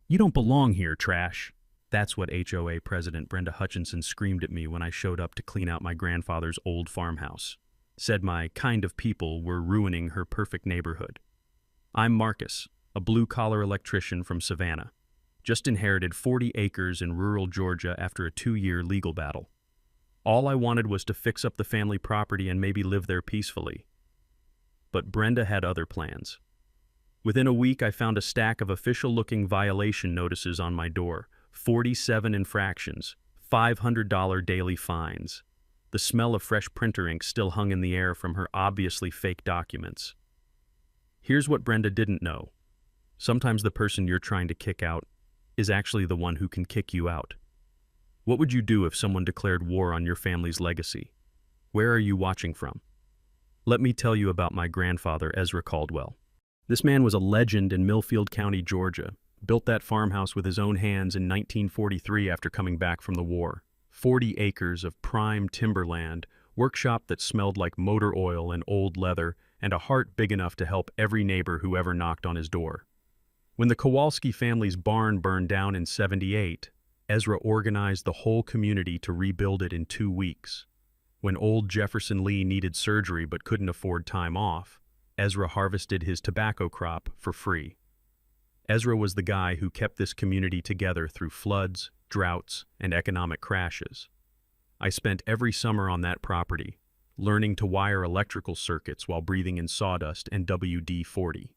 "You don't belong here, trash." That's what HOA President Brenda Hutchinson screamed at me when I showed up to clean out my grandfather's old farmhouse. Said my kind of people were ruining her perfect neighborhood. I'm Marcus, a blue-collar electrician from Savannah. Just inherited 40 acres in rural Georgia after a 2-year legal battle. All I wanted was to fix up the family property and maybe live there peacefully. But Brenda had other plans. Within a week, I found a stack of official-looking violation notices on my door. 47 infractions, $500 daily fines. The smell of fresh printer ink still hung in the air from her obviously fake documents. Here's what Brenda didn't know. Sometimes the person you're trying to kick out is actually the one who can kick you out. What would you do if someone declared war on your family's legacy? Where are you watching from? Let me tell you about my grandfather, Ezra Caldwell. This man was a legend in Millfield County, Georgia. Built that farmhouse with his own hands in 1943 after coming back from the war. 40 acres of prime timberland, workshop that smelled like motor oil and old leather, and a heart big enough to help every neighbor who ever knocked on his door. When the Kowalski family's barn burned down in '78, Ezra organized the whole community to rebuild it in 2 weeks. When old Jefferson Lee needed surgery but couldn't afford time off, Ezra harvested his tobacco crop for free. Ezra was the guy who kept this community together through floods, droughts, and economic crashes. I spent every summer on that property, learning to wire electrical circuits while breathing in sawdust and WD-40.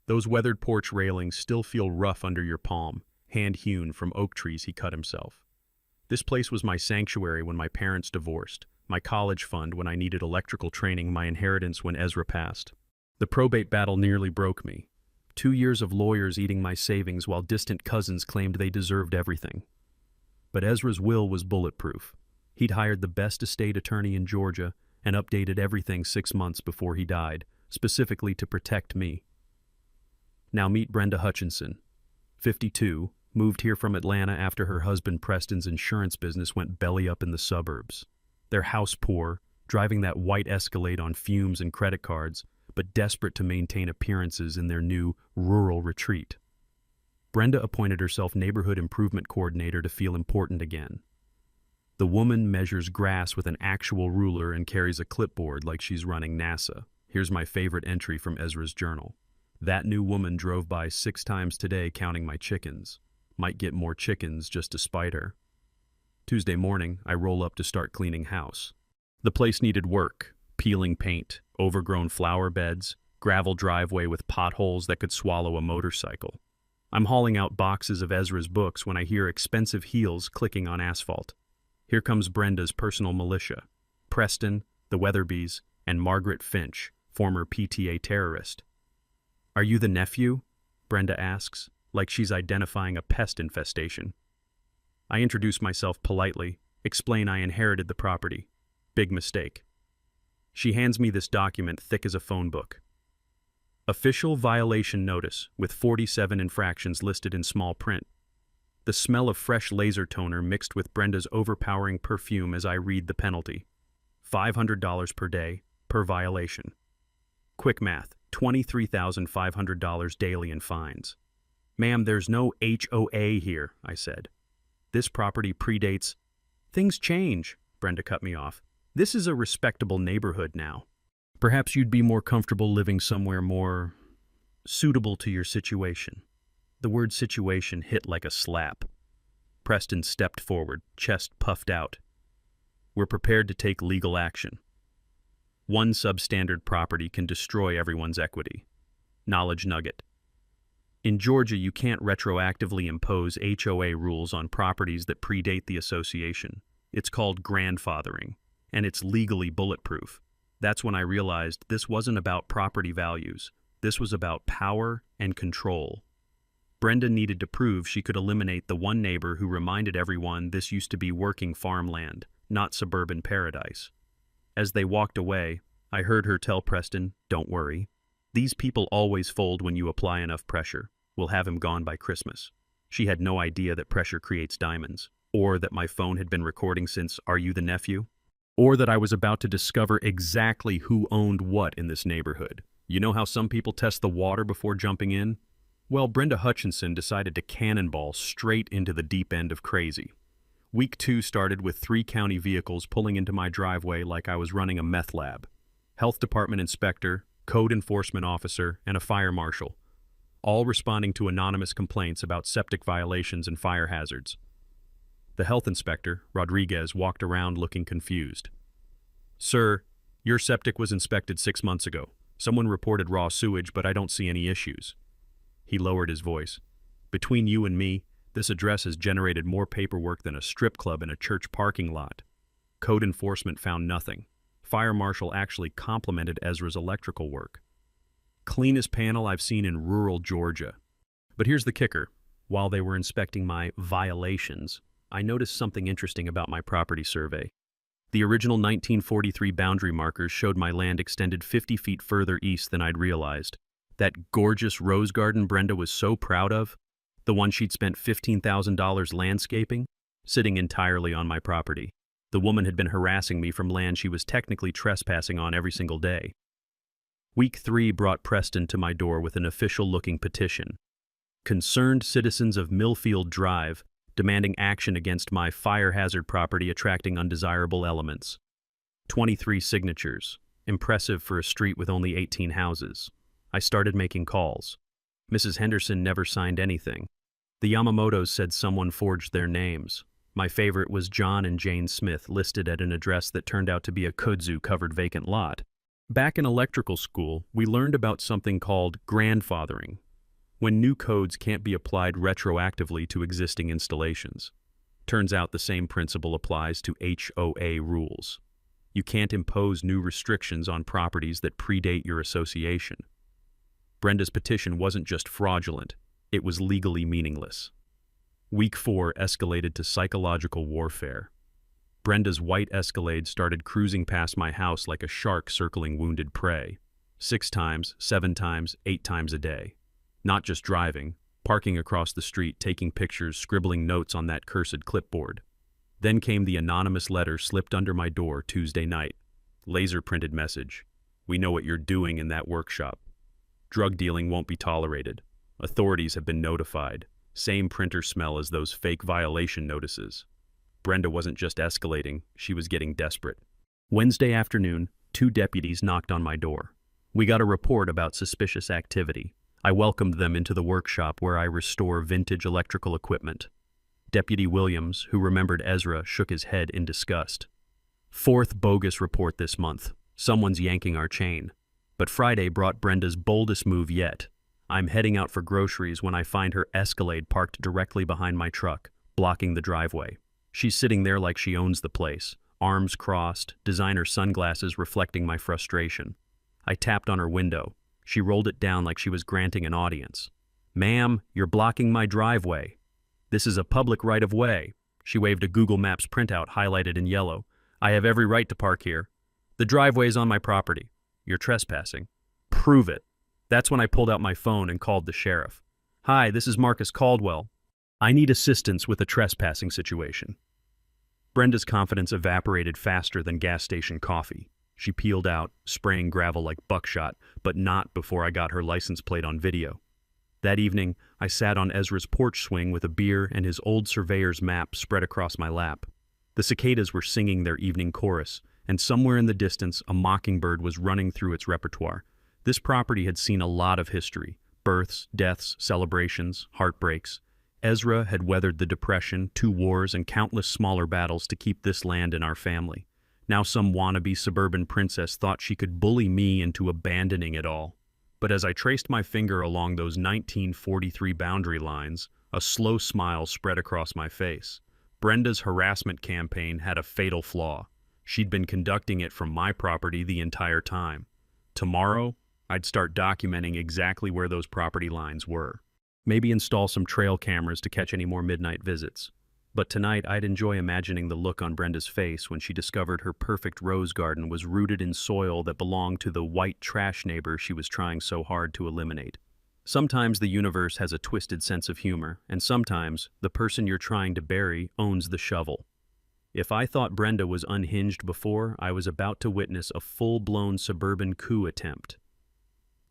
Those weathered porch railings still feel rough under your palm, hand-hewn from oak trees he cut himself. This place was my sanctuary when my parents divorced, my college fund when I needed electrical training, my inheritance when Ezra passed. The probate battle nearly broke me. 2 years of lawyers eating my savings while distant cousins claimed they deserved everything. But Ezra's will was bulletproof. He'd hired the best estate attorney in Georgia and updated everything 6 months before he died, specifically to protect me. Now meet Brenda Hutchinson, 52, moved here from Atlanta after her husband Preston's insurance business went belly up in the suburbs. They're house poor, driving that white Escalade on fumes and credit cards, but desperate to maintain appearances in their new rural retreat. Brenda appointed herself neighborhood improvement coordinator to feel important again. The woman measures grass with an actual ruler and carries a clipboard like she's running NASA. Here's my favorite entry from Ezra's journal. That new woman drove by 6 times today counting my chickens. Might get more chickens just to spite her. Tuesday morning, I roll up to start cleaning house. The place needed work. Peeling paint, overgrown flower beds, gravel driveway with potholes that could swallow a motorcycle. I'm hauling out boxes of Ezra's books when I hear expensive heels clicking on asphalt. Here comes Brenda's personal militia. Preston, the Weatherbys, and Margaret Finch, former PTA terrorist. "Are you the nephew?" Brenda asks, like she's identifying a pest infestation. I introduce myself politely, explain I inherited the property. Big mistake. She hands me this document thick as a phone book. Official violation notice with 47 infractions listed in small print. The smell of fresh laser toner mixed with Brenda's overpowering perfume as I read the penalty. $500 per day, per violation. Quick math, $23,500 daily in fines. "Ma'am, there's no HOA here," I said. "This property predates—" "Things change," Brenda cut me off. "This is a respectable neighborhood now. Perhaps you'd be more comfortable living somewhere more suitable to your situation." The word situation hit like a slap. Preston stepped forward, chest puffed out. "We're prepared to take legal action. One substandard property can destroy everyone's equity." Knowledge nugget. In Georgia, you can't retroactively impose HOA rules on properties that predate the association. It's called grandfathering, and it's legally bulletproof. That's when I realized this wasn't about property values. This was about power and control. Brenda needed to prove she could eliminate the one neighbor who reminded everyone this used to be working farmland, not suburban paradise. As they walked away, I heard her tell Preston, "Don't worry. These people always fold when you apply enough pressure. We'll have him gone by Christmas." She had no idea that pressure creates diamonds, or that my phone had been recording since "Are you the nephew?" Or that I was about to discover exactly who owned what in this neighborhood. You know how some people test the water before jumping in? Well, Brenda Hutchinson decided to cannonball straight into the deep end of crazy. Week 2 started with 3 county vehicles pulling into my driveway like I was running a meth lab. Health department inspector, code enforcement officer, and a fire marshal, all responding to anonymous complaints about septic violations and fire hazards. The health inspector, Rodriguez, walked around looking confused. "Sir, your septic was inspected 6 months ago. Someone reported raw sewage, but I don't see any issues." He lowered his voice. "Between you and me, this address has generated more paperwork than a strip club in a church parking lot." Code enforcement found nothing. Fire marshal actually complimented Ezra's electrical work. "Cleanest panel I've seen in rural Georgia." But here's the kicker. While they were inspecting my violations, I noticed something interesting about my property survey. The original 1943 boundary markers showed my land extended 50 feet further east than I'd realized. That gorgeous rose garden Brenda was so proud of, the one she'd spent $15,000 landscaping, sitting entirely on my property. The woman had been harassing me from land she was technically trespassing on every single day. Week 3 brought Preston to my door with an official-looking petition. Concerned citizens of Millfield Drive demanding action against my fire hazard property attracting undesirable elements. 23 signatures. Impressive for a street with only 18 houses. I started making calls. Mrs. Henderson never signed anything. The Yamamotos said someone forged their names. My favorite was John and Jane Smith, listed at an address that turned out to be a kudzu-covered vacant lot. Back in electrical school, we learned about something called grandfathering, when new codes can't be applied retroactively to existing installations. Turns out the same principle applies to HOA rules. You can't impose new restrictions on properties that predate your association. Brenda's petition wasn't just fraudulent, it was legally meaningless. Week 4 escalated to psychological warfare. Brenda's white Escalade started cruising past my house like a shark circling wounded prey. 6 times, 7 times, 8 times a day. Not just driving, parking across the street, taking pictures, scribbling notes on that cursed clipboard. Then came the anonymous letter slipped under my door Tuesday night. Laser-printed message. "We know what you're doing in that workshop. Drug dealing won't be tolerated. Authorities have been notified." Same printer smell as those fake violation notices. Brenda wasn't just escalating, she was getting desperate. Wednesday afternoon, 2 deputies knocked on my door. We got a report about suspicious activity. I welcomed them into the workshop where I restore vintage electrical equipment. Deputy Williams, who remembered Ezra, shook his head in disgust. 4th bogus report this month. Someone's yanking our chain. But Friday brought Brenda's boldest move yet. I'm heading out for groceries when I find her Escalade parked directly behind my truck, blocking the driveway. She's sitting there like she owns the place, arms crossed, designer sunglasses reflecting my frustration. I tapped on her window. She rolled it down like she was granting an audience. "Ma'am, you're blocking my driveway. This is a public right-of-way." She waved a Google Maps printout highlighted in yellow. "I have every right to park here. The driveway's on my property. You're trespassing. Prove it." That's when I pulled out my phone and called the sheriff. "Hi, this is Marcus Caldwell. I need assistance with a trespassing situation." Brenda's confidence evaporated faster than gas station coffee. She peeled out, spraying gravel like buckshot, but not before I got her license plate on video. That evening, I sat on Ezra's porch swing with a beer and his old surveyor's map spread across my lap. The cicadas were singing their evening chorus, and somewhere in the distance, a mockingbird was running through its repertoire. This property had seen a lot of history: births, deaths, celebrations, heartbreaks. Ezra had weathered the Depression, 2 wars, and countless smaller battles to keep this land in our family. Now some wannabe suburban princess thought she could bully me into abandoning it all. But as I traced my finger along those 1943 boundary lines, a slow smile spread across my face. Brenda's harassment campaign had a fatal flaw. She'd been conducting it from my property the entire time. Tomorrow, I'd start documenting exactly where those property lines were. Maybe install some trail cameras to catch any more midnight visits. But tonight, I'd enjoy imagining the look on Brenda's face when she discovered her perfect rose garden was rooted in soil that belonged to the white trash neighbor she was trying so hard to eliminate. Sometimes the universe has a twisted sense of humor, and sometimes the person you're trying to bury owns the shovel. If I thought Brenda was unhinged before, I was about to witness a full-blown suburban coup attempt.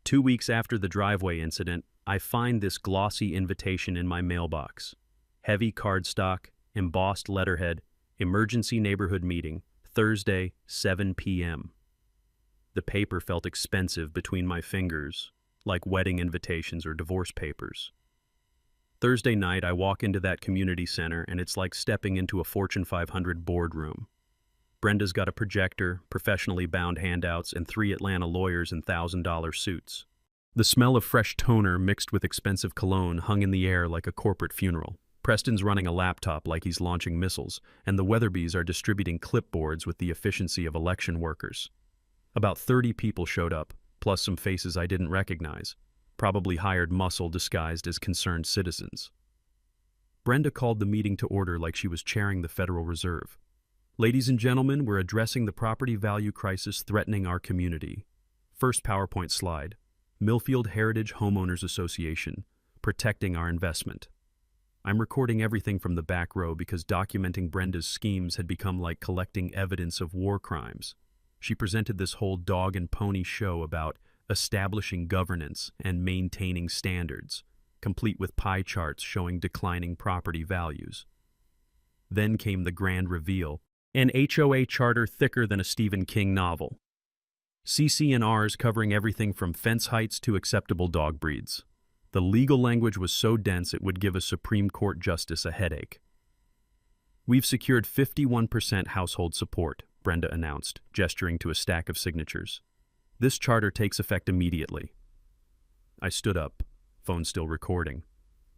2 weeks after the driveway incident, I find this glossy invitation in my mailbox. Heavy cardstock, embossed letterhead, emergency neighborhood meeting, Thursday, 7 p.m. The paper felt expensive between my fingers, like wedding invitations or divorce papers. Thursday night, I walk into that community center, and it's like stepping into a Fortune 500 boardroom. Brenda's got a projector, professionally bound handouts, and 3 Atlanta lawyers in $1,000 suits. The smell of fresh toner mixed with expensive cologne hung in the air like a corporate funeral. Preston's running a laptop like he's launching missiles, and the Weatherbys are distributing clipboards with the efficiency of election workers. About 30 people showed up, plus some faces I didn't recognize, probably hired muscle disguised as concerned citizens. Brenda called the meeting to order like she was chairing the Federal Reserve. Ladies and gentlemen, we're addressing the property value crisis threatening our community. First PowerPoint slide. Millfield Heritage Homeowners Association, protecting our investment. I'm recording everything from the back row because documenting Brenda's schemes had become like collecting evidence of war crimes. She presented this whole dog and pony show about establishing governance and maintaining standards, complete with pie charts showing declining property values. Then came the grand reveal, an HOA charter thicker than a Stephen King novel. CC&Rs covering everything from fence heights to acceptable dog breeds. The legal language was so dense it would give a Supreme Court justice a headache. We've secured 51% household support, Brenda announced, gesturing to a stack of signatures. This charter takes effect immediately. I stood up, phone still recording.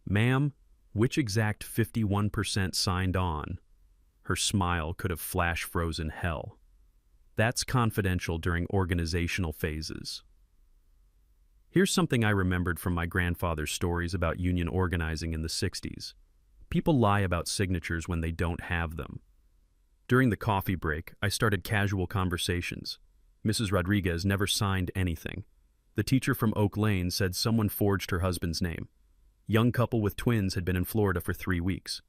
Ma'am, which exact 51% signed on? Her smile could have flash-frozen hell. That's confidential during organizational phases. Here's something I remembered from my grandfather's stories about union organizing in the 60s. People lie about signatures when they don't have them. During the coffee break, I started casual conversations. Mrs. Rodriguez never signed anything. The teacher from Oak Lane said someone forged her husband's name. Young couple with twins had been in Florida for 3 weeks.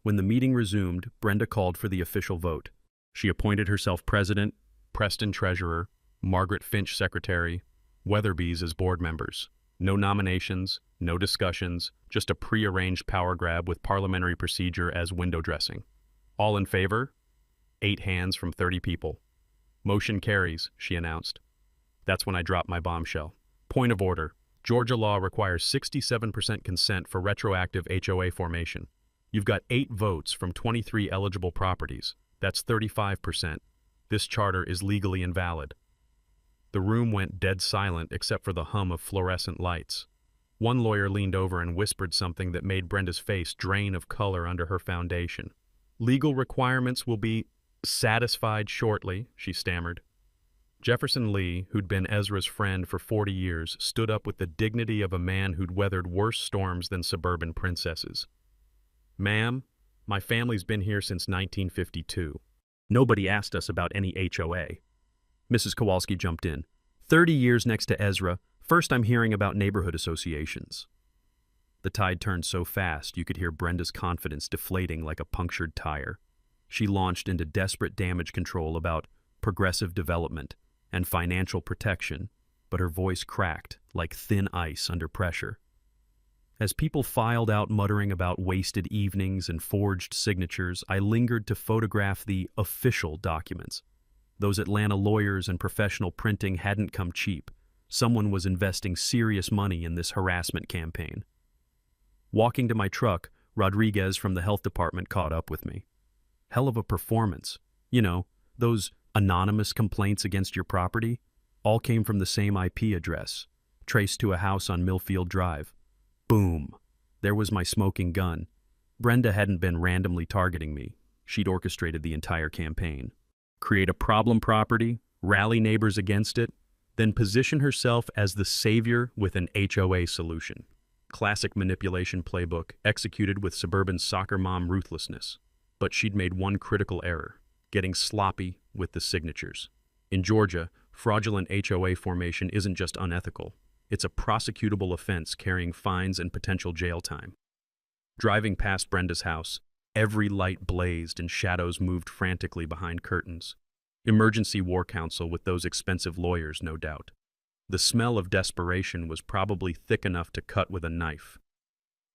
When the meeting resumed, Brenda called for the official vote. She appointed herself president, Preston treasurer, Margaret Finch secretary, Weatherbys as board members. No nominations, no discussions, just a pre-arranged power grab with parliamentary procedure as window dressing. All in favor? 8 hands from 30 people. Motion carries, she announced. That's when I dropped my bombshell. Point of order. Georgia law requires 67% consent for retroactive HOA formation. You've got 8 votes from 23 eligible properties. That's 35%. This charter is legally invalid. The room went dead silent except for the hum of fluorescent lights. One lawyer leaned over and whispered something that made Brenda's face drain of color under her foundation. Legal requirements will be satisfied shortly, she stammered. Jefferson Lee, who'd been Ezra's friend for 40 years, stood up with the dignity of a man who'd weathered worse storms than suburban princesses. Ma'am, my family's been here since 1952. Nobody asked us about any HOA. Mrs. Kowalski jumped in. 30 years next to Ezra, first I'm hearing about neighborhood associations. The tide turned so fast you could hear Brenda's confidence deflating like a punctured tire. She launched into desperate damage control about progressive development and financial protection, but her voice cracked like thin ice under pressure. As people filed out muttering about wasted evenings and forged signatures, I lingered to photograph the official documents. Those Atlanta lawyers and professional printing hadn't come cheap. Someone was investing serious money in this harassment campaign. Walking to my truck, Rodriguez from the health department caught up with me. Hell of a performance. You know, those anonymous complaints against your property all came from the same IP address, traced to a house on Millfield Drive. Boom. There was my smoking gun. Brenda hadn't been randomly targeting me. She'd orchestrated the entire campaign. Create a problem property, rally neighbors against it, then position herself as the savior with an HOA solution. Classic manipulation playbook executed with suburban soccer mom ruthlessness. But she'd made one critical error, getting sloppy with the signatures. In Georgia, fraudulent HOA formation isn't just unethical. It's a prosecutable offense carrying fines and potential jail time. Driving past Brenda's house, every light blazed and shadows moved frantically behind curtains. Emergency war council with those expensive lawyers, no doubt. The smell of desperation was probably thick enough to cut with a knife.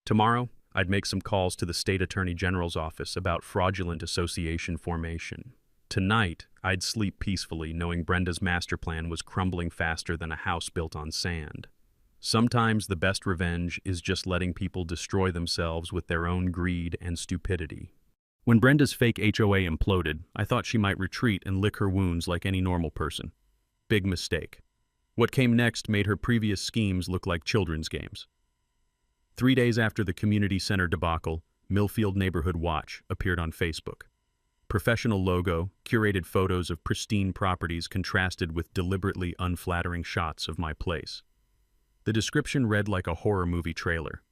Tomorrow, I'd make some calls to the state attorney general's office about fraudulent association formation. Tonight, I'd sleep peacefully knowing Brenda's master plan was crumbling faster than a house built on sand. Sometimes the best revenge is just letting people destroy themselves with their own greed and stupidity. When Brenda's fake HOA imploded, I thought she might retreat and lick her wounds like any normal person. Big mistake. What came next made her previous schemes look like children's games. 3 days after the community center debacle, Millfield Neighborhood Watch appeared on Facebook. Professional logo, curated photos of pristine properties contrasted with deliberately unflattering shots of my place. The description read like a horror movie trailer,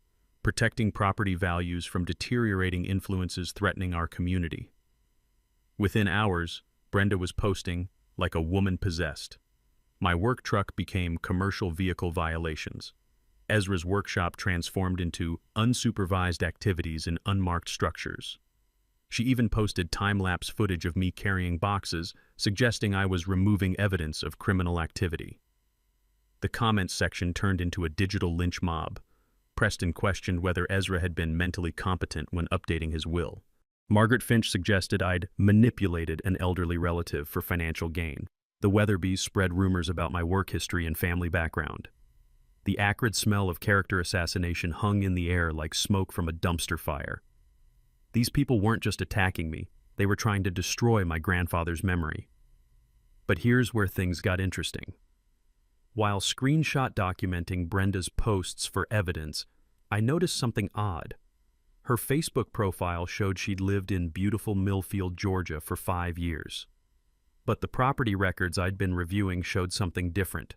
protecting property values from deteriorating influences threatening our community. Within hours, Brenda was posting like a woman possessed. My work truck became commercial vehicle violations. Ezra's workshop transformed into unsupervised activities in unmarked structures. She even posted time-lapse footage of me carrying boxes, suggesting I was removing evidence of criminal activity. The comments section turned into a digital lynch mob. Preston questioned whether Ezra had been mentally competent when updating his will. Margaret Finch suggested I'd manipulated an elderly relative for financial gain. The Weatherbys spread rumors about my work history and family background. The acrid smell of character assassination hung in the air like smoke from a dumpster fire. These people weren't just attacking me, they were trying to destroy my grandfather's memory. But here's where things got interesting. While screenshot documenting Brenda's posts for evidence, I noticed something odd. Her Facebook profile showed she'd lived in beautiful Millfield, Georgia for 5 years. But the property records I'd been reviewing showed something different.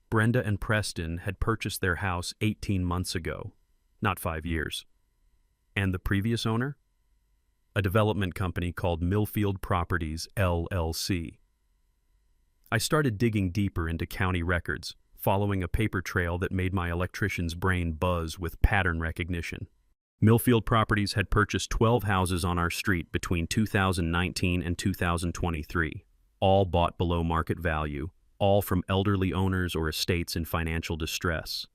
Brenda and Preston had purchased their house 18 months ago, not 5 years. And the previous owner? A development company called Millfield Properties, LLC. I started digging deeper into county records, following a paper trail that made my electrician's brain buzz with pattern recognition. Millfield Properties had purchased 12 houses on our street between 2019 and 2023, all bought below market value, all from elderly owners or estates in financial distress.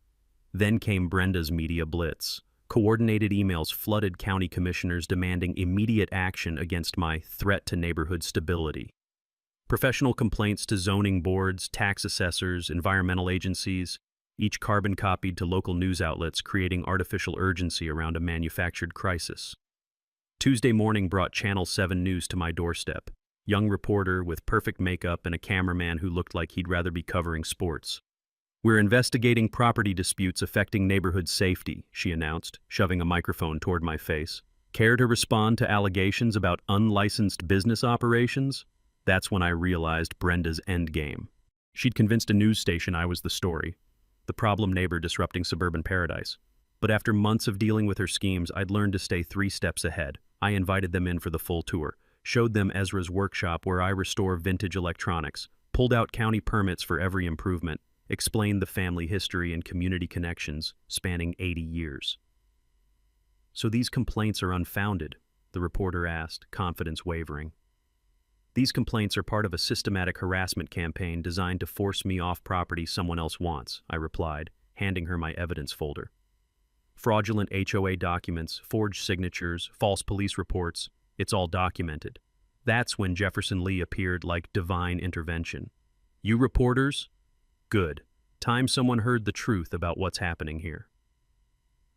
Then came Brenda's media blitz. Coordinated emails flooded county commissioners demanding immediate action against my threat to neighborhood stability. Professional complaints to zoning boards, tax assessors, environmental agencies, each carbon copied to local news outlets, creating artificial urgency around a manufactured crisis. Tuesday morning brought Channel 7 News to my doorstep. Young reporter with perfect makeup and a cameraman who looked like he'd rather be covering sports. "We're investigating property disputes affecting neighborhood safety," she announced, shoving a microphone toward my face. "Care to respond to allegations about unlicensed business operations?" That's when I realized Brenda's endgame. She'd convinced a news station I was the story, the problem neighbor disrupting suburban paradise. But after months of dealing with her schemes, I'd learned to stay 3 steps ahead. I invited them in for the full tour, showed them Ezra's workshop where I restore vintage electronics, pulled out county permits for every improvement, explained the family history and community connections spanning 80 years. "So these complaints are unfounded?" the reporter asked, confidence wavering. "These complaints are part of a systematic harassment campaign designed to force me off property someone else wants," I replied, handing her my evidence folder. Fraudulent HOA documents, forged signatures, false police reports, it's all documented. That's when Jefferson Lee appeared like divine intervention. "You reporters? Good. Time someone heard the truth about what's happening here."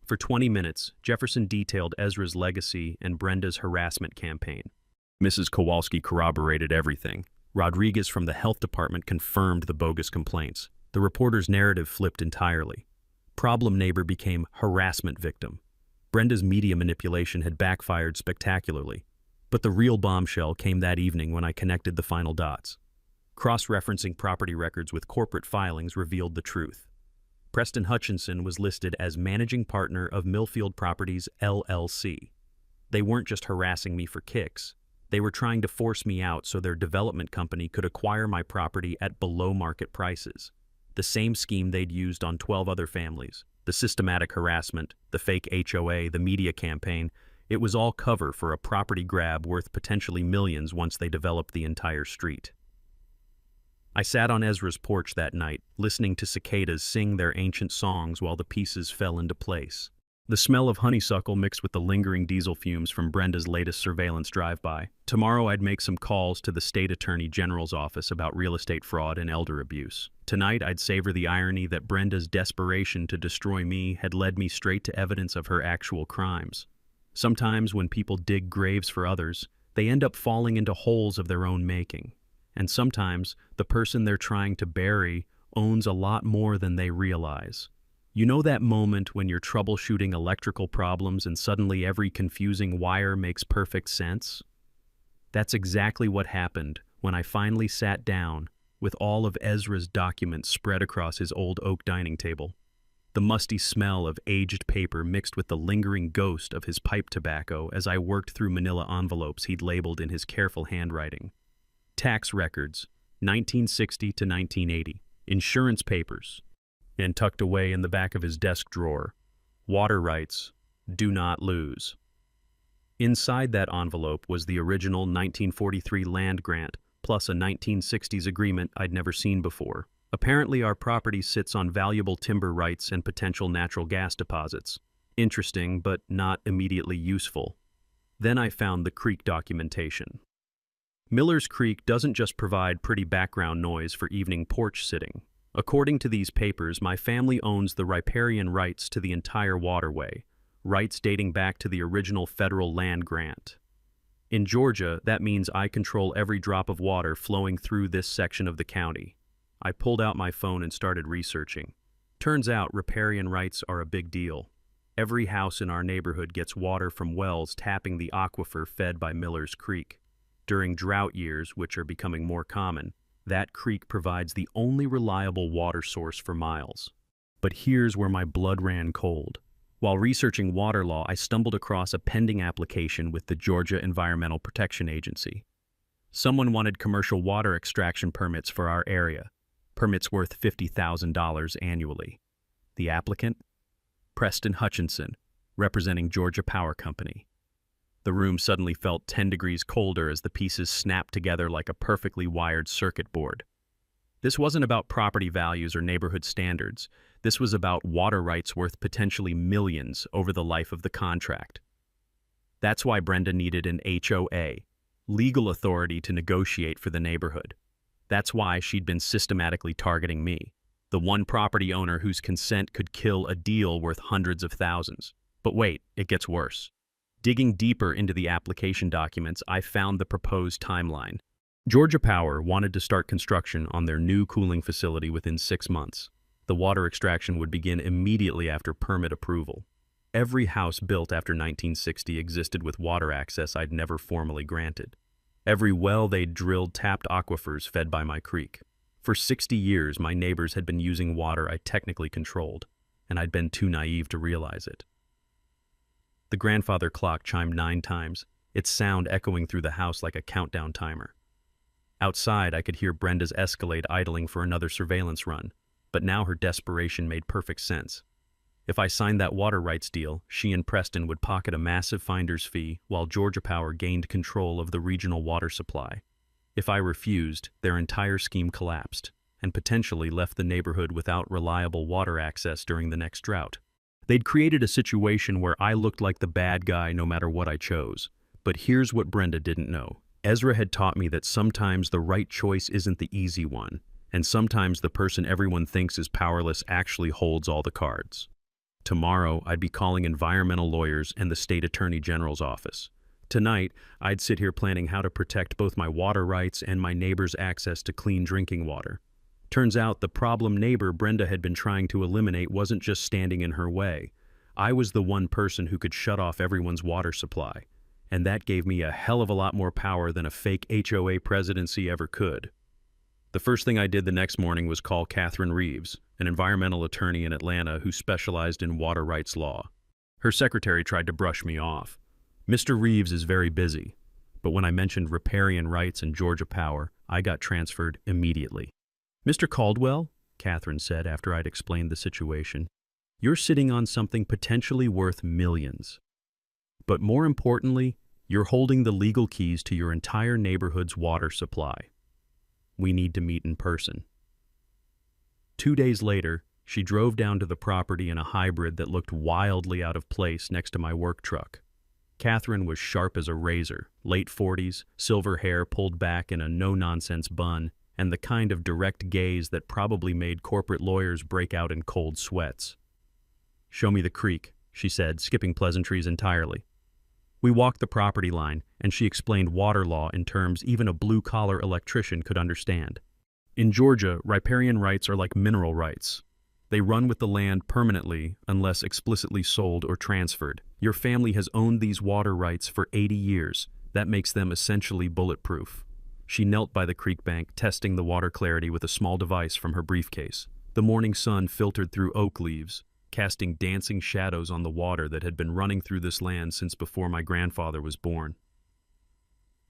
For 20 minutes, Jefferson detailed Ezra's legacy and Brenda's harassment campaign. Mrs. Kowalski corroborated everything. Rodriguez from the health department confirmed the bogus complaints. The reporter's narrative flipped entirely. Problem neighbor became harassment victim. Brenda's media manipulation had backfired spectacularly. But the real bombshell came that evening when I connected the final dots. Cross-referencing property records with corporate filings revealed the truth. Preston Hutchinson was listed as managing partner of Millfield Properties, LLC. They weren't just harassing me for kicks. They were trying to force me out so their development company could acquire my property at below-market prices. The same scheme they'd used on 12 other families. The systematic harassment, the fake HOA, the media campaign, it was all cover for a property grab worth potentially millions once they developed the entire street. I sat on Ezra's porch that night, listening to cicadas sing their ancient songs while the pieces fell into place. The smell of honeysuckle mixed with the lingering diesel fumes from Brenda's latest surveillance drive-by. Tomorrow I'd make some calls to the state attorney general's office about real estate fraud and elder abuse. Tonight I'd savor the irony that Brenda's desperation to destroy me had led me straight to evidence of her actual crimes. Sometimes when people dig graves for others, they end up falling into holes of their own making. And sometimes the person they're trying to bury owns a lot more than they realize. You know that moment when you're troubleshooting electrical problems and suddenly every confusing wire makes perfect sense? That's exactly what happened when I finally sat down with all of Ezra's documents spread across his old oak dining table. The musty smell of aged paper mixed with the lingering ghost of his pipe tobacco as I worked through manila envelopes he'd labeled in his careful handwriting. Tax records, 1960 to 1980. Insurance papers. And tucked away in the back of his desk drawer, water rights, do not lose. Inside that envelope was the original 1943 land grant, plus a 1960s agreement I'd never seen before. Apparently our property sits on valuable timber rights and potential natural gas deposits. Interesting, but not immediately useful. Then I found the creek documentation. Miller's Creek doesn't just provide pretty background noise for evening porch sitting. According to these papers, my family owns the riparian rights to the entire waterway, rights dating back to the original federal land grant. In Georgia, that means I control every drop of water flowing through this section of the county. I pulled out my phone and started researching. Turns out riparian rights are a big deal. Every house in our neighborhood gets water from wells tapping the aquifer fed by Miller's Creek. During drought years, which are becoming more common, that creek provides the only reliable water source for miles. But here's where my blood ran cold. While researching water law, I stumbled across a pending application with the Georgia Environmental Protection Agency. Someone wanted commercial water extraction permits for our area, permits worth $50,000 annually. The applicant? Preston Hutchinson, representing Georgia Power Company. The room suddenly felt 10 degrees colder as the pieces snapped together like a perfectly wired circuit board. This wasn't about property values or neighborhood standards. This was about water rights worth potentially millions over the life of the contract. That's why Brenda needed an HOA, legal authority to negotiate for the neighborhood. That's why she'd been systematically targeting me, the one property owner whose consent could kill a deal worth hundreds of thousands. But wait, it gets worse. Digging deeper into the application documents, I found the proposed timeline. Georgia Power wanted to start construction on their new cooling facility within 6 months. The water extraction would begin immediately after permit approval. Every house built after 1960 existed with water access I'd never formally granted. Every well they'd drilled tapped aquifers fed by my creek. For 60 years, my neighbors had been using water I technically controlled, and I'd been too naive to realize it. The grandfather clock chimed 9 times, its sound echoing through the house like a countdown timer. Outside, I could hear Brenda's Escalade idling for another surveillance run, but now her desperation made perfect sense. If I signed that water rights deal, she and Preston would pocket a massive finder's fee while Georgia Power gained control of the regional water supply. If I refused, their entire scheme collapsed, and potentially left the neighborhood without reliable water access during the next drought. They'd created a situation where I looked like the bad guy no matter what I chose. But here's what Brenda didn't know. Ezra had taught me that sometimes the right choice isn't the easy one, and sometimes the person everyone thinks is powerless actually holds all the cards. Tomorrow, I'd be calling environmental lawyers and the state attorney general's office. Tonight, I'd sit here planning how to protect both my water rights and my neighbor's access to clean drinking water. Turns out the problem neighbor Brenda had been trying to eliminate wasn't just standing in her way. I was the one person who could shut off everyone's water supply, and that gave me a hell of a lot more power than a fake HOA presidency ever could. The first thing I did the next morning was call Catherine Reeves, an environmental attorney in Atlanta who specialized in water rights law. Her secretary tried to brush me off. Mr. Reeves is very busy, but when I mentioned riparian rights and Georgia Power, I got transferred immediately. Mr. Caldwell, Catherine said after I'd explained the situation, you're sitting on something potentially worth millions. But more importantly, you're holding the legal keys to your entire neighborhood's water supply. We need to meet in person. 2 days later, she drove down to the property in a hybrid that looked wildly out of place next to my work truck. Catherine was sharp as a razor, late 40s, silver hair pulled back in a no-nonsense bun, and the kind of direct gaze that probably made corporate lawyers break out in cold sweats. "Show me the creek," she said, skipping pleasantries entirely. We walked the property line, and she explained water law in terms even a blue-collar electrician could understand. In Georgia, riparian rights are like mineral rights. They run with the land permanently unless explicitly sold or transferred. Your family has owned these water rights for 80 years. That makes them essentially bulletproof. She knelt by the creek bank, testing the water clarity with a small device from her briefcase. The morning sun filtered through oak leaves, casting dancing shadows on the water that had been running through this land since before my grandfather was born.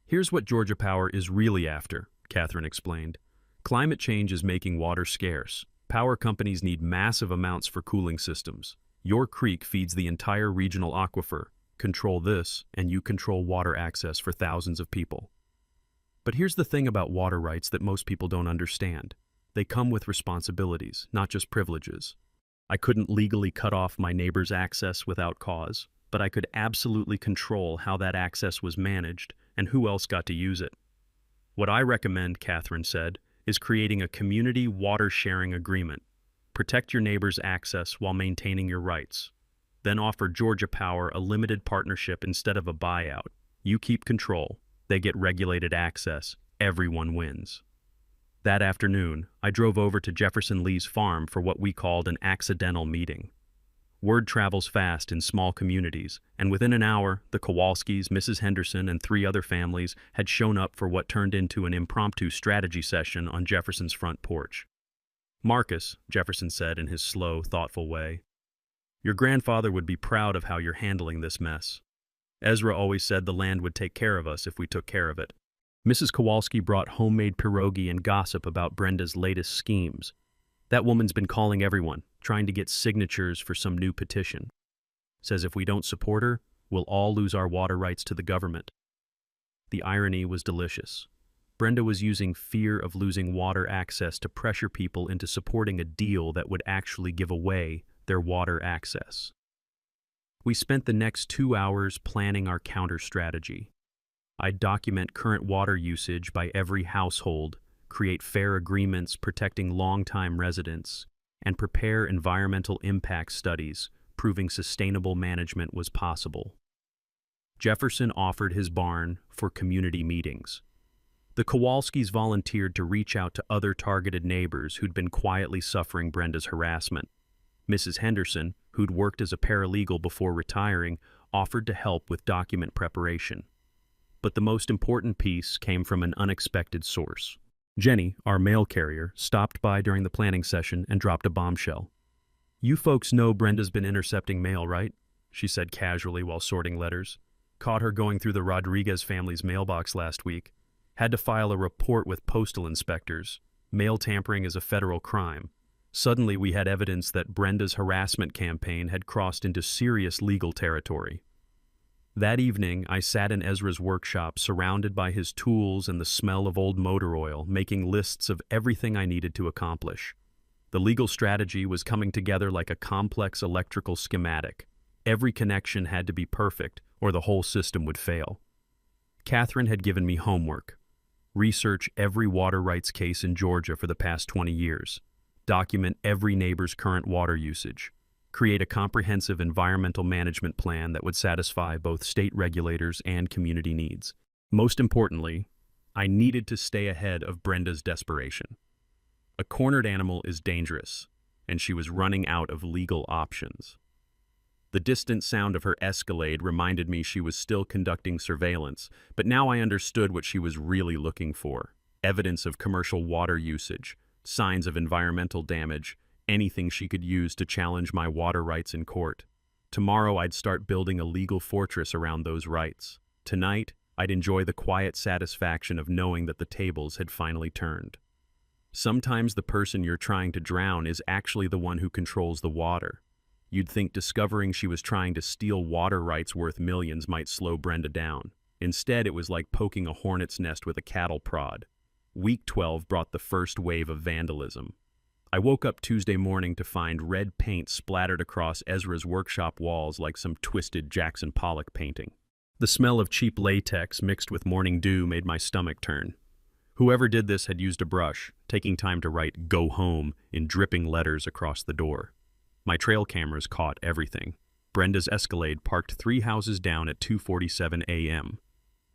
"Here's what Georgia Power is really after," Catherine explained. "Climate change is making water scarce. Power companies need massive amounts for cooling systems. Your creek feeds the entire regional aquifer. Control this, and you control water access for thousands of people." But here's the thing about water rights that most people don't understand. They come with responsibilities, not just privileges. I couldn't legally cut off my neighbor's access without cause, but I could absolutely control how that access was managed and who else got to use it. "What I recommend," Catherine said, "is creating a community water sharing agreement. Protect your neighbor's access while maintaining your rights. Then offer Georgia Power a limited partnership instead of a buyout. You keep control. They get regulated access. Everyone wins." That afternoon, I drove over to Jefferson Lee's farm for what we called an accidental meeting. Word travels fast in small communities, and within an hour, the Kowalskis, Mrs. Henderson, and 3 other families had shown up for what turned into an impromptu strategy session on Jefferson's front porch. "Marcus," Jefferson said in his slow, thoughtful way, "your grandfather would be proud of how you're handling this mess. Ezra always said the land would take care of us if we took care of it." Mrs. Kowalski brought homemade pierogi and gossip about Brenda's latest schemes. "That woman's been calling everyone, trying to get signatures for some new petition. Says if we don't support her, we'll all lose our water rights to the government." The irony was delicious. Brenda was using fear of losing water access to pressure people into supporting a deal that would actually give away their water access. We spent the next 2 hours planning our counter-strategy. I'd document current water usage by every household, create fair agreements protecting long-time residents, and prepare environmental impact studies proving sustainable management was possible. Jefferson offered his barn for community meetings. The Kowalskis volunteered to reach out to other targeted neighbors who'd been quietly suffering Brenda's harassment. Mrs. Henderson, who'd worked as a paralegal before retiring, offered to help with document preparation. But the most important piece came from an unexpected source. Jenny, our mail carrier, stopped by during the planning session and dropped a bombshell. "You folks know Brenda's been intercepting mail, right?" she said casually while sorting letters. "Caught her going through the Rodriguez family's mailbox last week. Had to file a report with postal inspectors. Mail tampering is a federal crime. Suddenly we had evidence that Brenda's harassment campaign had crossed into serious legal territory." That evening, I sat in Ezra's workshop, surrounded by his tools and the smell of old motor oil, making lists of everything I needed to accomplish. The legal strategy was coming together like a complex electrical schematic. Every connection had to be perfect, or the whole system would fail. Catherine had given me homework. Research every water rights case in Georgia for the past 20 years. Document every neighbor's current water usage. Create a comprehensive environmental management plan that would satisfy both state regulators and community needs. Most importantly, I needed to stay ahead of Brenda's desperation. A cornered animal is dangerous, and she was running out of legal options. The distant sound of her Escalade reminded me she was still conducting surveillance, but now I understood what she was really looking for: evidence of commercial water usage, signs of environmental damage, anything she could use to challenge my water rights in court. Tomorrow I'd start building a legal fortress around those rights. Tonight, I'd enjoy the quiet satisfaction of knowing that the tables had finally turned. Sometimes the person you're trying to drown is actually the one who controls the water. You'd think discovering she was trying to steal water rights worth millions might slow Brenda down. Instead, it was like poking a hornet's nest with a cattle prod. Week 12 brought the first wave of vandalism. I woke up Tuesday morning to find red paint splattered across Ezra's workshop walls like some twisted Jackson Pollock painting. The smell of cheap latex mixed with morning dew made my stomach turn. Whoever did this had used a brush, taking time to write "Go Home" in dripping letters across the door. My trail cameras caught everything. Brenda's Escalade parked 3 houses down at 2:47 a.m.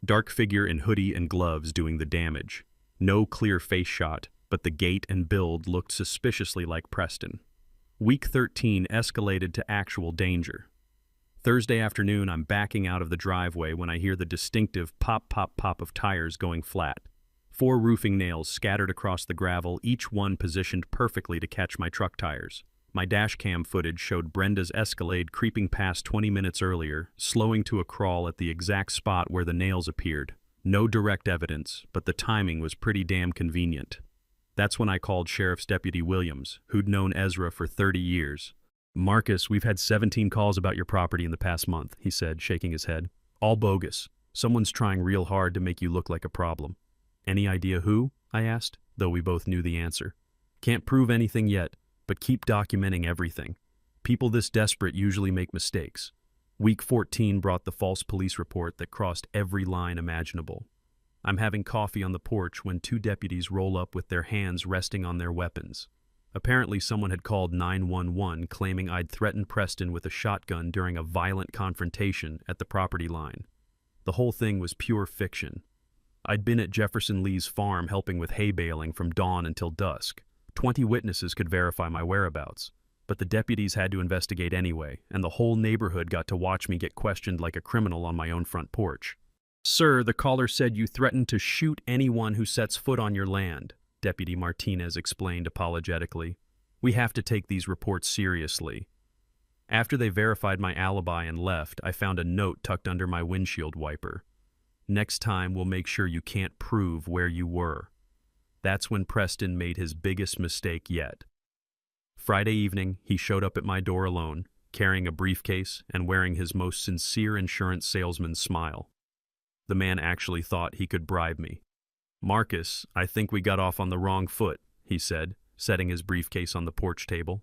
Dark figure in hoodie and gloves doing the damage. No clear face shot, but the gait and build looked suspiciously like Preston. Week 13 escalated to actual danger. Thursday afternoon, I'm backing out of the driveway when I hear the distinctive pop, pop, pop of tires going flat. 4 roofing nails scattered across the gravel, each one positioned perfectly to catch my truck tires. My dash cam footage showed Brenda's Escalade creeping past 20 minutes earlier, slowing to a crawl at the exact spot where the nails appeared. No direct evidence, but the timing was pretty damn convenient. That's when I called Sheriff's Deputy Williams, who'd known Ezra for 30 years. "Marcus, we've had 17 calls about your property in the past month," he said, shaking his head. "All bogus. Someone's trying real hard to make you look like a problem." "Any idea who?" I asked, though we both knew the answer. "Can't prove anything yet, but keep documenting everything. People this desperate usually make mistakes." Week 14 brought the false police report that crossed every line imaginable. I'm having coffee on the porch when 2 deputies roll up with their hands resting on their weapons. Apparently someone had called 911 claiming I'd threatened Preston with a shotgun during a violent confrontation at the property line. The whole thing was pure fiction. I'd been at Jefferson Lee's farm helping with hay baling from dawn until dusk. 20 witnesses could verify my whereabouts. But the deputies had to investigate anyway, and the whole neighborhood got to watch me get questioned like a criminal on my own front porch. "Sir, the caller said you threatened to shoot anyone who sets foot on your land," Deputy Martinez explained apologetically. "We have to take these reports seriously." After they verified my alibi and left, I found a note tucked under my windshield wiper. "Next time we'll make sure you can't prove where you were." That's when Preston made his biggest mistake yet. Friday evening, he showed up at my door alone, carrying a briefcase and wearing his most sincere insurance salesman's smile. The man actually thought he could bribe me. "Marcus, I think we got off on the wrong foot," he said, setting his briefcase on the porch table.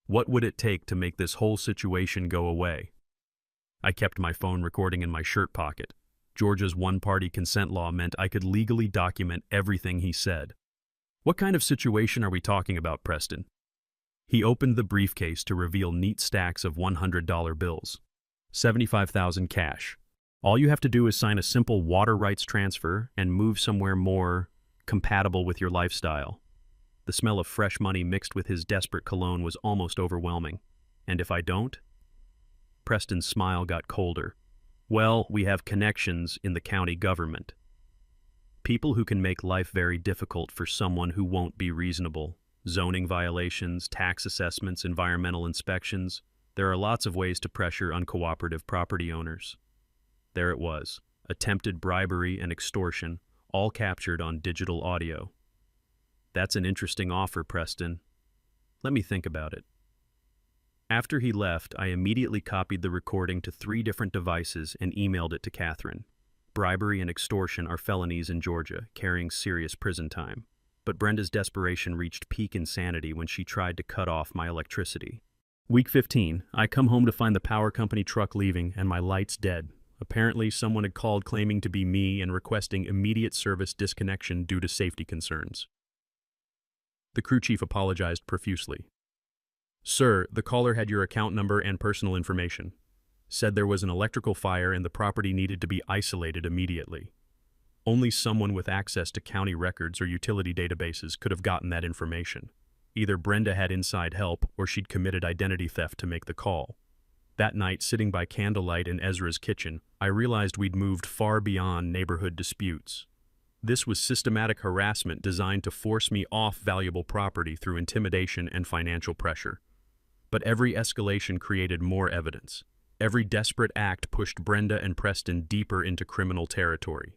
"What would it take to make this whole situation go away?" I kept my phone recording in my shirt pocket. Georgia's one-party consent law meant I could legally document everything he said. "What kind of situation are we talking about, Preston?" He opened the briefcase to reveal neat stacks of $100 bills. $75,000 cash. All you have to do is sign a simple water rights transfer and move somewhere more compatible with your lifestyle. The smell of fresh money mixed with his desperate cologne was almost overwhelming. "And if I don't?" Preston's smile got colder. "Well, we have connections in the county government. People who can make life very difficult for someone who won't be reasonable. Zoning violations, tax assessments, environmental inspections. There are lots of ways to pressure uncooperative property owners." There it was, attempted bribery and extortion, all captured on digital audio. "That's an interesting offer, Preston. Let me think about it." After he left, I immediately copied the recording to 3 different devices and emailed it to Catherine. Bribery and extortion are felonies in Georgia, carrying serious prison time. But Brenda's desperation reached peak insanity when she tried to cut off my electricity. Week 15, I come home to find the power company truck leaving and my lights dead. Apparently, someone had called claiming to be me and requesting immediate service disconnection due to safety concerns. The crew chief apologized profusely. "Sir, the caller had your account number and personal information. Said there was an electrical fire and the property needed to be isolated immediately. Only someone with access to county records or utility databases could have gotten that information. Either Brenda had inside help or she'd committed identity theft to make the call. That night, sitting by candlelight in Ezra's kitchen, I realized we'd moved far beyond neighborhood disputes. This was systematic harassment designed to force me off valuable property through intimidation and financial pressure. But every escalation created more evidence. Every desperate act pushed Brenda and Preston deeper into criminal territory.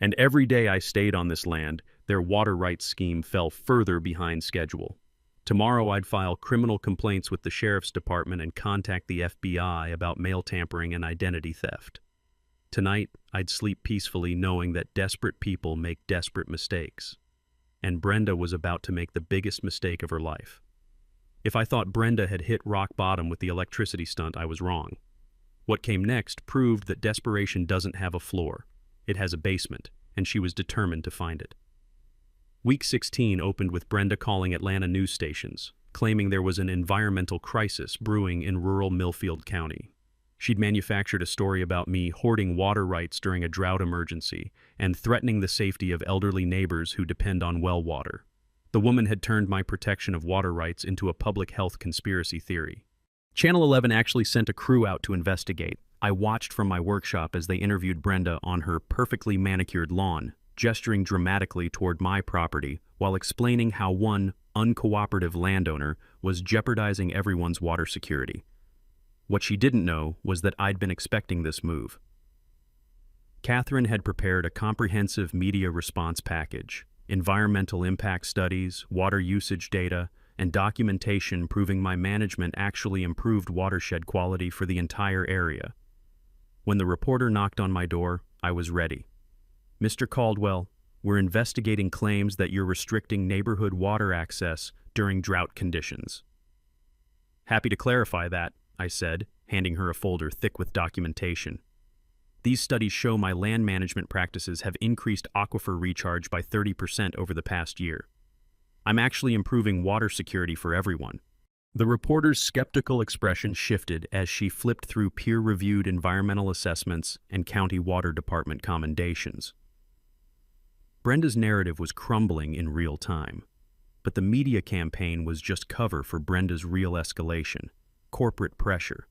And every day I stayed on this land, their water rights scheme fell further behind schedule. Tomorrow I'd file criminal complaints with the sheriff's department and contact the FBI about mail tampering and identity theft. Tonight, I'd sleep peacefully knowing that desperate people make desperate mistakes. and Brenda was about to make the biggest mistake of her life. If I thought Brenda had hit rock bottom with the electricity stunt, I was wrong. What came next proved that desperation doesn't have a floor. It has a basement, and she was determined to find it. Week 16 opened with Brenda calling Atlanta news stations, claiming there was an environmental crisis brewing in rural Millfield County. She'd manufactured a story about me hoarding water rights during a drought emergency and threatening the safety of elderly neighbors who depend on well water. The woman had turned my protection of water rights into a public health conspiracy theory. Channel 11 actually sent a crew out to investigate. I watched from my workshop as they interviewed Brenda on her perfectly manicured lawn, gesturing dramatically toward my property while explaining how one uncooperative landowner was jeopardizing everyone's water security. What she didn't know was that I'd been expecting this move. Catherine had prepared a comprehensive media response package, environmental impact studies, water usage data, and documentation proving my management actually improved watershed quality for the entire area. When the reporter knocked on my door, I was ready. "Mr. Caldwell, we're investigating claims that you're restricting neighborhood water access during drought conditions." "Happy to clarify that," I said, handing her a folder thick with documentation. "These studies show my land management practices have increased aquifer recharge by 30% over the past year. I'm actually improving water security for everyone." The reporter's skeptical expression shifted as she flipped through peer-reviewed environmental assessments and county water department commendations. Brenda's narrative was crumbling in real time, but the media campaign was just cover for Brenda's real escalation: corporate pressure.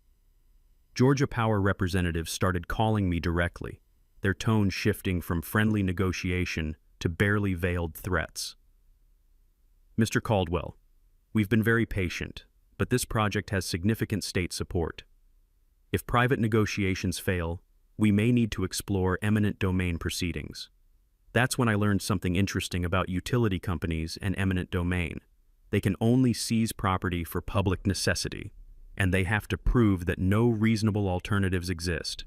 Georgia Power representatives started calling me directly, their tone shifting from friendly negotiation to barely veiled threats. "Mr. Caldwell, we've been very patient, but this project has significant state support. If private negotiations fail, we may need to explore eminent domain proceedings." That's when I learned something interesting about utility companies and eminent domain. They can only seize property for public necessity, and they have to prove that no reasonable alternatives exist.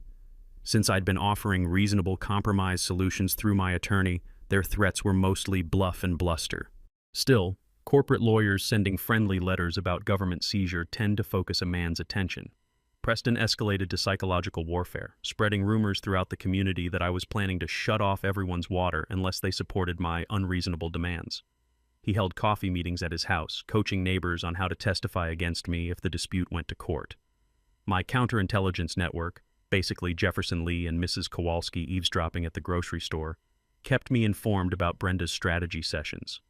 Since I'd been offering reasonable compromise solutions through my attorney, their threats were mostly bluff and bluster. Still, corporate lawyers sending friendly letters about government seizure tend to focus a man's attention. Preston escalated to psychological warfare, spreading rumors throughout the community that I was planning to shut off everyone's water unless they supported my unreasonable demands. He held coffee meetings at his house, coaching neighbors on how to testify against me if the dispute went to court. My counterintelligence network, basically Jefferson Lee and Mrs. Kowalski eavesdropping at the grocery store, kept me informed about Brenda's strategy sessions.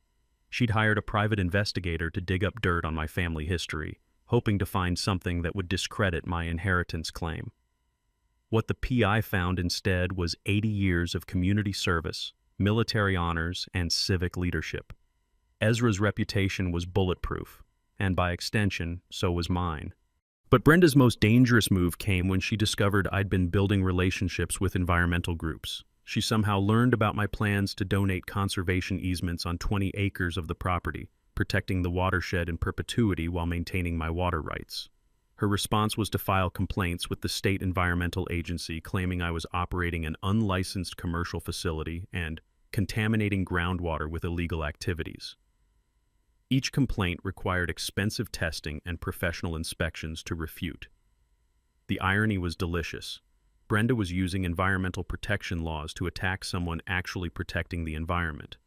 She'd hired a private investigator to dig up dirt on my family history, hoping to find something that would discredit my inheritance claim. What the PI found instead was 80 years of community service, military honors, and civic leadership. Ezra's reputation was bulletproof, and by extension, so was mine. But Brenda's most dangerous move came when she discovered I'd been building relationships with environmental groups. She somehow learned about my plans to donate conservation easements on 20 acres of the property, protecting the watershed in perpetuity while maintaining my water rights. Her response was to file complaints with the state environmental agency claiming I was operating an unlicensed commercial facility and contaminating groundwater with illegal activities. Each complaint required expensive testing and professional inspections to refute. The irony was delicious. Brenda was using environmental protection laws to attack someone actually protecting the environment.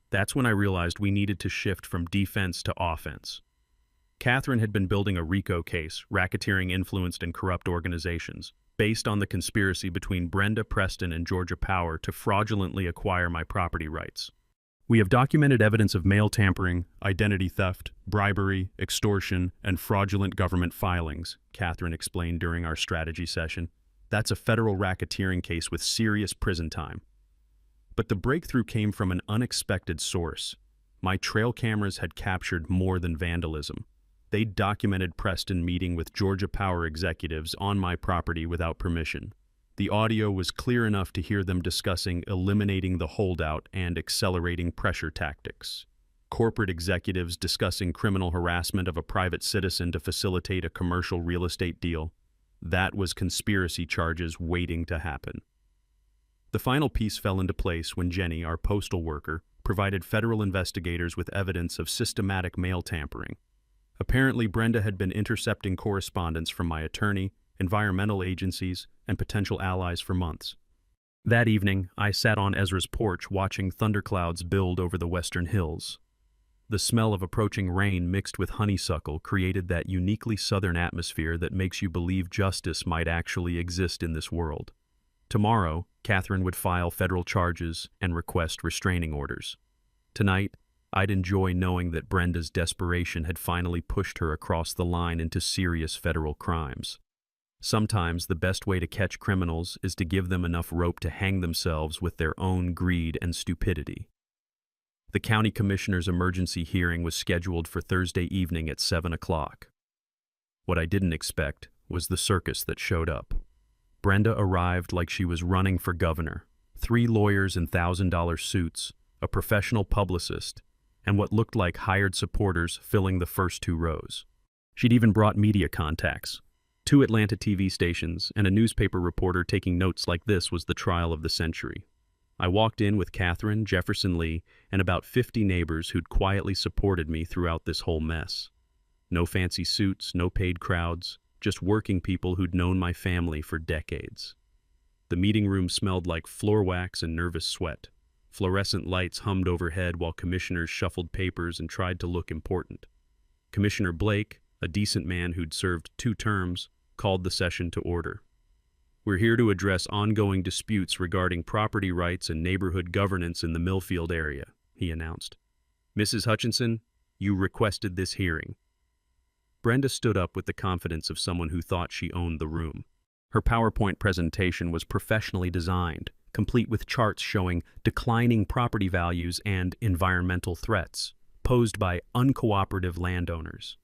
That's when I realized we needed to shift from defense to offense. Catherine had been building a RICO case, racketeering influenced and corrupt organizations, based on the conspiracy between Brenda, Preston, and Georgia Power to fraudulently acquire my property rights. "We have documented evidence of mail tampering, identity theft, bribery, extortion, and fraudulent government filings," Catherine explained during our strategy session. "That's a federal racketeering case with serious prison time." But the breakthrough came from an unexpected source. My trail cameras had captured more than vandalism. They'd documented Preston meeting with Georgia Power executives on my property without permission. The audio was clear enough to hear them discussing eliminating the holdout and accelerating pressure tactics. Corporate executives discussing criminal harassment of a private citizen to facilitate a commercial real estate deal. That was conspiracy charges waiting to happen. The final piece fell into place when Jenny, our postal worker, provided federal investigators with evidence of systematic mail tampering. Apparently, Brenda had been intercepting correspondence from my attorney, environmental agencies, and potential allies for months. That evening, I sat on Ezra's porch watching thunderclouds build over the western hills. The smell of approaching rain mixed with honeysuckle created that uniquely southern atmosphere that makes you believe justice might actually exist in this world. Tomorrow, Catherine would file federal charges and request restraining orders. Tonight, I'd enjoy knowing that Brenda's desperation had finally pushed her across the line into serious federal crimes. Sometimes the best way to catch criminals is to give them enough rope to hang themselves with their own greed and stupidity. The county commissioner's emergency hearing was scheduled for Thursday evening at 7 o'clock. What I didn't expect was the circus that showed up. Brenda arrived like she was running for governor. 3 lawyers in $1,000 suits, a professional publicist, and what looked like hired supporters filling the first 2 rows. She'd even brought media contacts. 2 Atlanta TV stations and a newspaper reporter taking notes like this was the trial of the century. I walked in with Catherine, Jefferson Lee, and about 50 neighbors who'd quietly supported me throughout this whole mess. No fancy suits, no paid crowds, just working people who'd known my family for decades. The meeting room smelled like floor wax and nervous sweat. Fluorescent lights hummed overhead while commissioners shuffled papers and tried to look important. Commissioner Blake, a decent man who'd served 2 terms, called the session to order. "We're here to address ongoing disputes regarding property rights and neighborhood governance in the Millfield area," he announced. "Mrs. Hutchinson, you requested this hearing." Brenda stood up with the confidence of someone who thought she owned the room. Her PowerPoint presentation was professionally designed, complete with charts showing declining property values and environmental threats posed by uncooperative landowners.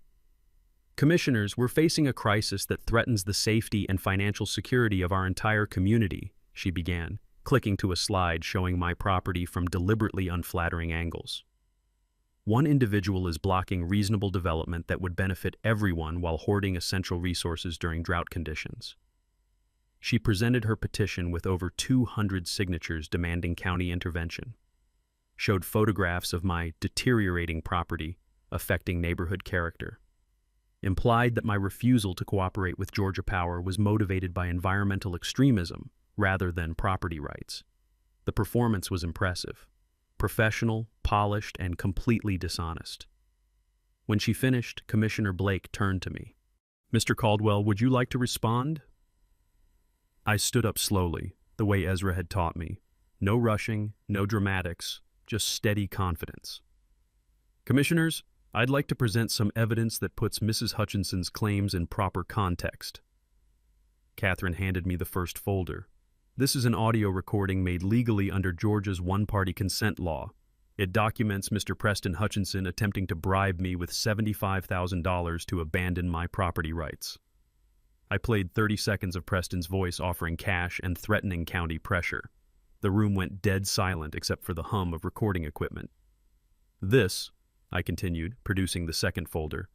"Commissioners, we're facing a crisis that threatens the safety and financial security of our entire community," she began, clicking to a slide showing my property from deliberately unflattering angles. "One individual is blocking reasonable development that would benefit everyone while hoarding essential resources during drought conditions." She presented her petition with over 200 signatures demanding county intervention, showed photographs of my deteriorating property affecting neighborhood character, implied that my refusal to cooperate with Georgia Power was motivated by environmental extremism rather than property rights. The performance was impressive, professional, polished, and completely dishonest. When she finished, Commissioner Blake turned to me. "Mr. Caldwell, would you like to respond?" I stood up slowly, the way Ezra had taught me. No rushing, no dramatics, just steady confidence. "Commissioners, I'd like to present some evidence that puts Mrs. Hutchinson's claims in proper context." Catherine handed me the first folder. "This is an audio recording made legally under Georgia's one-party consent law. It documents Mr. Preston Hutchinson attempting to bribe me with $75,000 to abandon my property rights." I played 30 seconds of Preston's voice offering cash and threatening county pressure. The room went dead silent except for the hum of recording equipment. "This," I continued, producing the second folder,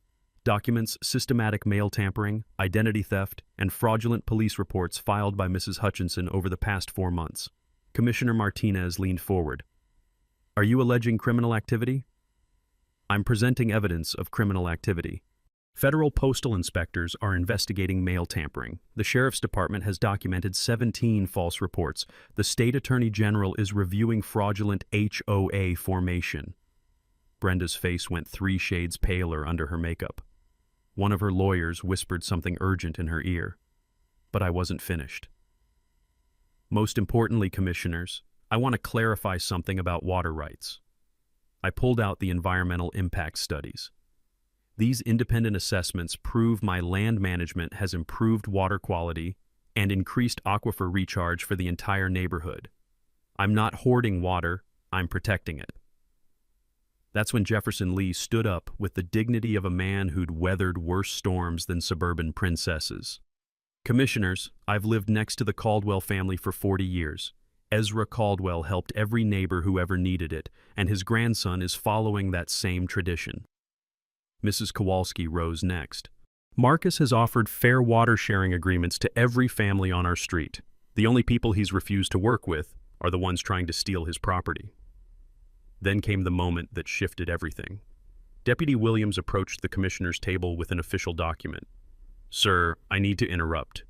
"documents systematic mail tampering, identity theft, and fraudulent police reports filed by Mrs. Hutchinson over the past 4 months." Commissioner Martinez leaned forward. "Are you alleging criminal activity?" "I'm presenting evidence of criminal activity. Federal postal inspectors are investigating mail tampering. The Sheriff's Department has documented 17 false reports. The State Attorney General is reviewing fraudulent HOA formation." Brenda's face went 3 shades paler under her makeup. One of her lawyers whispered something urgent in her ear. But I wasn't finished. "Most importantly, Commissioners, I want to clarify something about water rights." I pulled out the environmental impact studies. These independent assessments prove my land management has improved water quality and increased aquifer recharge for the entire neighborhood. I'm not hoarding water, I'm protecting it. That's when Jefferson Lee stood up with the dignity of a man who'd weathered worse storms than suburban princesses. "Commissioners, I've lived next to the Caldwell family for 40 years. Ezra Caldwell helped every neighbor who ever needed it, and his grandson is following that same tradition." Mrs. Kowalski rose next. "Marcus has offered fair water sharing agreements to every family on our street. The only people he's refused to work with are the ones trying to steal his property." Then came the moment that shifted everything. Deputy Williams approached the commissioner's table with an official document. "Sir, I need to interrupt.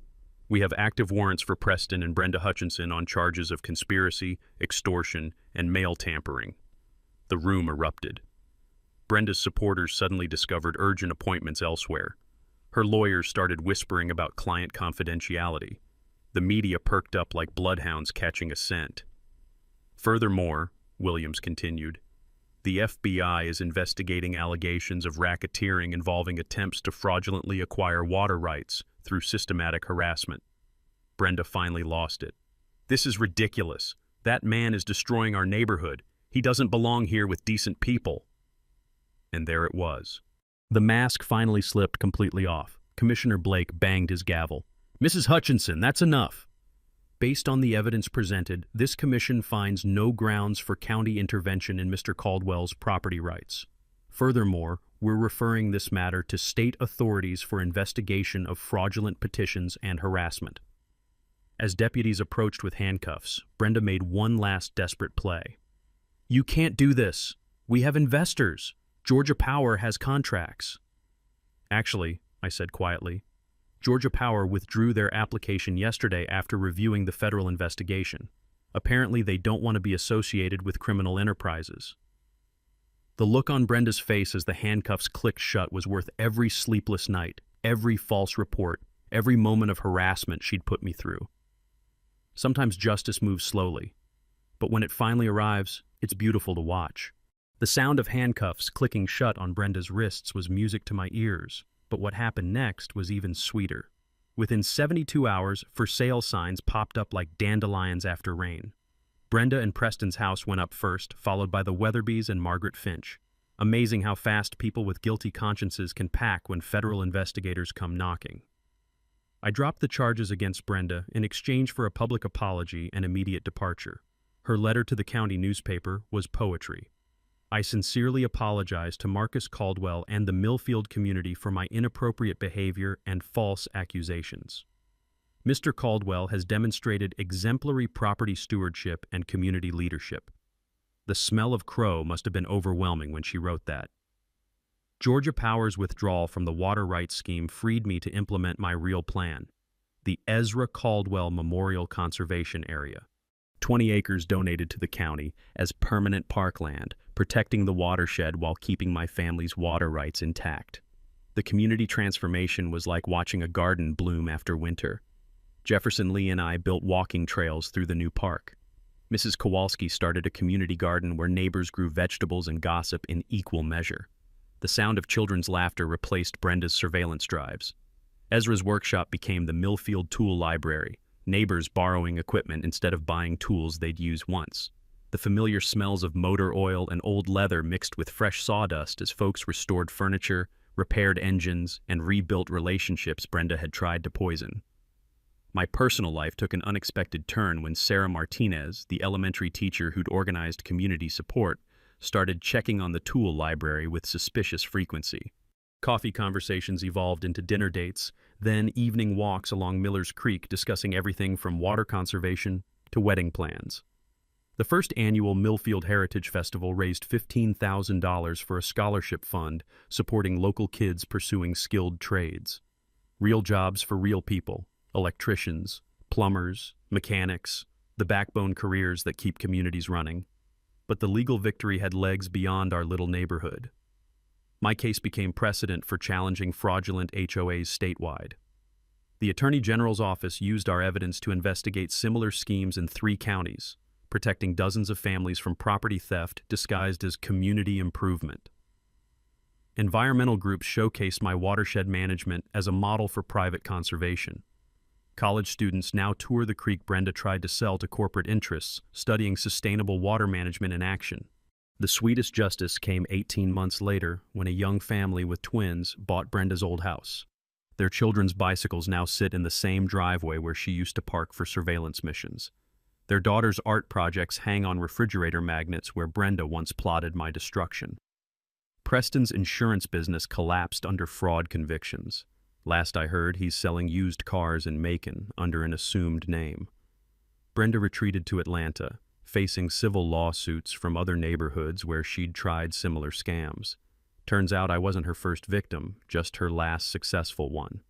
We have active warrants for Preston and Brenda Hutchinson on charges of conspiracy, extortion, and mail tampering." The room erupted. Brenda's supporters suddenly discovered urgent appointments elsewhere. Her lawyers started whispering about client confidentiality. The media perked up like bloodhounds catching a scent. "Furthermore," Williams continued, "the FBI is investigating allegations of racketeering involving attempts to fraudulently acquire water rights through systematic harassment." Brenda finally lost it. "This is ridiculous. That man is destroying our neighborhood. He doesn't belong here with decent people." And there it was. The mask finally slipped completely off. Commissioner Blake banged his gavel. "Mrs. Hutchinson, that's enough." Based on the evidence presented, this commission finds no grounds for county intervention in Mr. Caldwell's property rights. Furthermore, we're referring this matter to state authorities for investigation of fraudulent petitions and harassment. As deputies approached with handcuffs, Brenda made one last desperate play. "You can't do this. We have investors. Georgia Power has contracts." "Actually," I said quietly, "Georgia Power withdrew their application yesterday after reviewing the federal investigation. Apparently they don't want to be associated with criminal enterprises." The look on Brenda's face as the handcuffs clicked shut was worth every sleepless night, every false report, every moment of harassment she'd put me through. Sometimes justice moves slowly, but when it finally arrives, it's beautiful to watch. The sound of handcuffs clicking shut on Brenda's wrists was music to my ears, but what happened next was even sweeter. Within 72 hours, for sale signs popped up like dandelions after rain. Brenda and Preston's house went up first, followed by the Weatherbys and Margaret Finch. Amazing how fast people with guilty consciences can pack when federal investigators come knocking. I dropped the charges against Brenda in exchange for a public apology and immediate departure. Her letter to the county newspaper was poetry. "I sincerely apologize to Marcus Caldwell and the Millfield community for my inappropriate behavior and false accusations. Mr. Caldwell has demonstrated exemplary property stewardship and community leadership." The smell of crow must have been overwhelming when she wrote that. Georgia Power's withdrawal from the water rights scheme freed me to implement my real plan, the Ezra Caldwell Memorial Conservation Area. 20 acres donated to the county as permanent parkland, protecting the watershed while keeping my family's water rights intact. The community transformation was like watching a garden bloom after winter. Jefferson Lee and I built walking trails through the new park. Mrs. Kowalski started a community garden where neighbors grew vegetables and gossip in equal measure. The sound of children's laughter replaced Brenda's surveillance drives. Ezra's workshop became the Millfield Tool Library, neighbors borrowing equipment instead of buying tools they'd use once. The familiar smells of motor oil and old leather mixed with fresh sawdust as folks restored furniture, repaired engines, and rebuilt relationships Brenda had tried to poison. My personal life took an unexpected turn when Sarah Martinez, the elementary teacher who'd organized community support, started checking on the tool library with suspicious frequency. Coffee conversations evolved into dinner dates, then evening walks along Miller's Creek discussing everything from water conservation to wedding plans. The first annual Millfield Heritage Festival raised $15,000 for a scholarship fund supporting local kids pursuing skilled trades. Real jobs for real people, electricians, plumbers, mechanics, the backbone careers that keep communities running. But the legal victory had legs beyond our little neighborhood. My case became precedent for challenging fraudulent HOAs statewide. The Attorney General's office used our evidence to investigate similar schemes in 3 counties, protecting dozens of families from property theft disguised as community improvement. Environmental groups showcased my watershed management as a model for private conservation. College students now tour the creek Brenda tried to sell to corporate interests, studying sustainable water management in action. The sweetest justice came 18 months later when a young family with twins bought Brenda's old house. Their children's bicycles now sit in the same driveway where she used to park for surveillance missions. Their daughter's art projects hang on refrigerator magnets where Brenda once plotted my destruction. Preston's insurance business collapsed under fraud convictions. Last I heard, he's selling used cars in Macon under an assumed name. Brenda retreated to Atlanta, facing civil lawsuits from other neighborhoods where she'd tried similar scams. Turns out I wasn't her first victim, just her last successful one.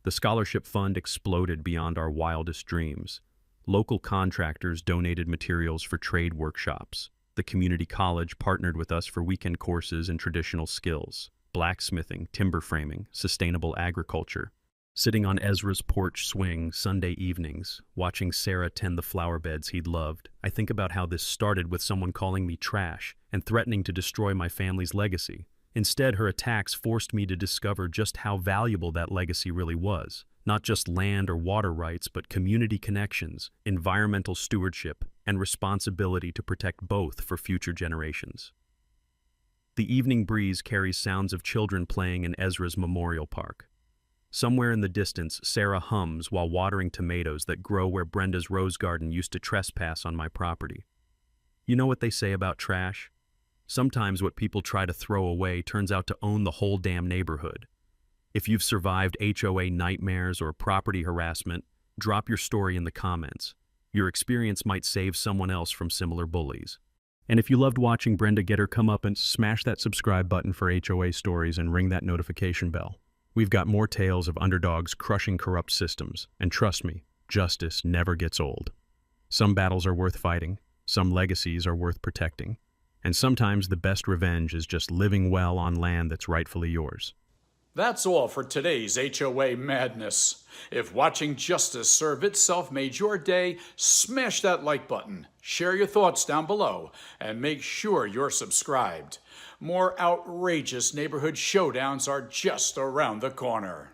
The scholarship fund exploded beyond our wildest dreams. Local contractors donated materials for trade workshops. The community college partnered with us for weekend courses in traditional skills: blacksmithing, timber framing, sustainable agriculture. Sitting on Ezra's porch swing Sunday evenings, watching Sarah tend the flower beds he'd loved, I think about how this started with someone calling me trash and threatening to destroy my family's legacy. Instead, her attacks forced me to discover just how valuable that legacy really was. Not just land or water rights, but community connections, environmental stewardship, and responsibility to protect both for future generations. The evening breeze carries sounds of children playing in Ezra's Memorial Park. Somewhere in the distance, Sarah hums while watering tomatoes that grow where Brenda's rose garden used to trespass on my property. You know what they say about trash? Sometimes what people try to throw away turns out to own the whole damn neighborhood. If you've survived HOA nightmares or property harassment, drop your story in the comments. Your experience might save someone else from similar bullies. And if you loved watching Brenda get her comeuppance, smash that subscribe button for HOA stories and ring that notification bell. We've got more tales of underdogs crushing corrupt systems, and trust me, justice never gets old. Some battles are worth fighting, some legacies are worth protecting, and sometimes the best revenge is just living well on land that's rightfully yours. That's all for today's HOA madness. If watching justice serve itself made your day, smash that like button, share your thoughts down below, and make sure you're subscribed. More outrageous neighborhood showdowns are just around the corner.